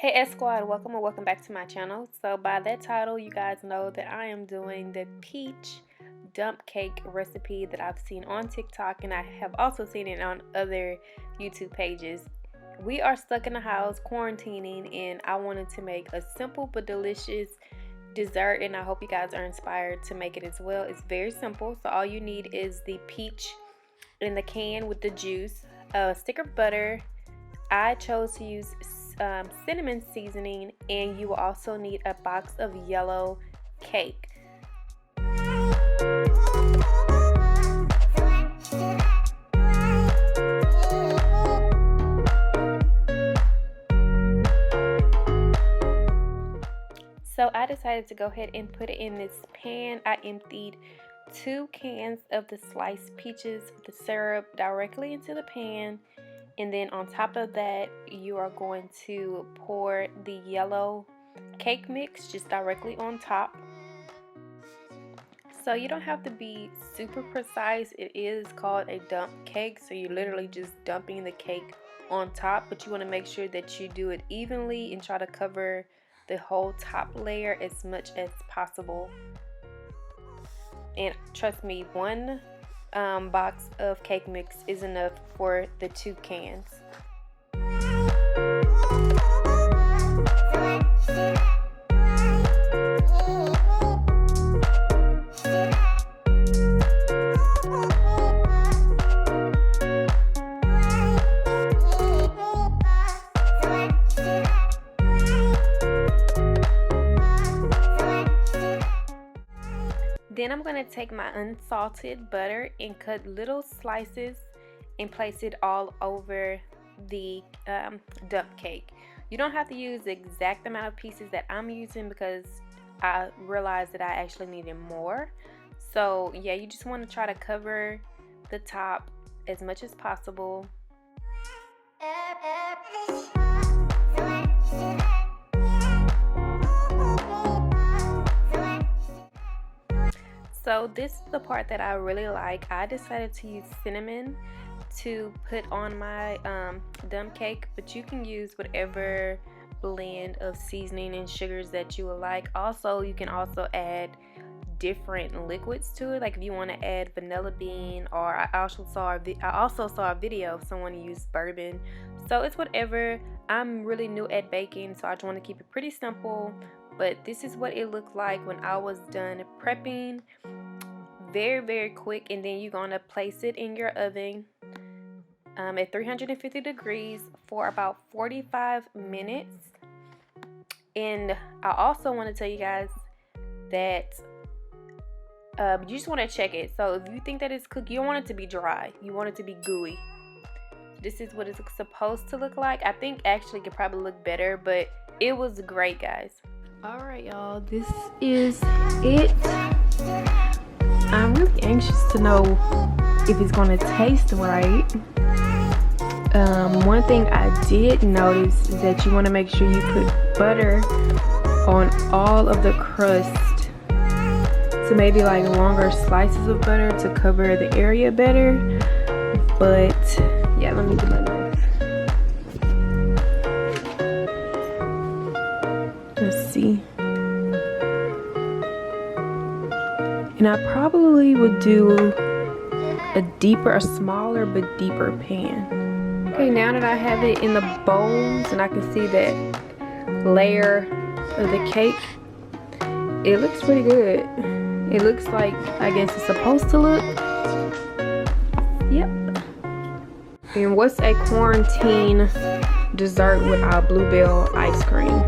Hey S Squad, welcome and welcome back to my channel. So by that title, you guys know that I am doing the peach dump cake recipe that I've seen on TikTok, and I have also seen it on other YouTube pages. We are stuck in the house quarantining, and I wanted to make a simple but delicious dessert, and I hope you guys are inspired to make it as well. It's very simple. So all you need is the peach in the can with the juice, a stick of butter. I chose to use cinnamon seasoning, and you will also need a box of yellow cake. So I decided to go ahead and put it in this pan. I emptied 2 cans of the sliced peaches with the syrup directly into the pan. And then on top of that, you are going to pour the yellow cake mix just directly on top. So you don't have to be super precise. It is called a dump cake, so you're literally just dumping the cake on top, but you want to make sure that you do it evenly and try to cover the whole top layer as much as possible. And trust me, one box of cake mix is enough for the 2 cans. Then I'm going to take my unsalted butter and cut little slices and place it all over the dump cake. You don't have to use the exact amount of pieces that I'm using because I realized that I actually needed more. So yeah, you just want to try to cover the top as much as possible. So this is the part that I really like. I decided to use cinnamon to put on my dump cake, but you can use whatever blend of seasoning and sugars that you would like. Also, you can also add different liquids to it, like if you want to add vanilla bean, or I also saw a video of someone who used bourbon. So it's whatever. I'm really new at baking, so I just want to keep it pretty simple. But this is what it looked like when I was done prepping. Very quick. And then you're going to place it in your oven at 350 degrees for about 45 minutes. And I also want to tell you guys that you just want to check it. So if you think that it's cooked, you don't want it to be dry. You want it to be gooey. This is what it's supposed to look like. I think actually it could probably look better, but it was great, guys. Alright y'all, this is it. I'm really anxious to know if it's going to taste right. One thing I did notice is that you want to make sure you put butter on all of the crust. So maybe like longer slices of butter to cover the area better. But yeah, let me do my knife. Let's see. And I probably would do a smaller but deeper pan. Okay, now that I have it in the bowls and I can see that layer of the cake, it looks pretty good. It looks like, I guess it's supposed to look. Yep. And what's a quarantine dessert without bluebell ice cream?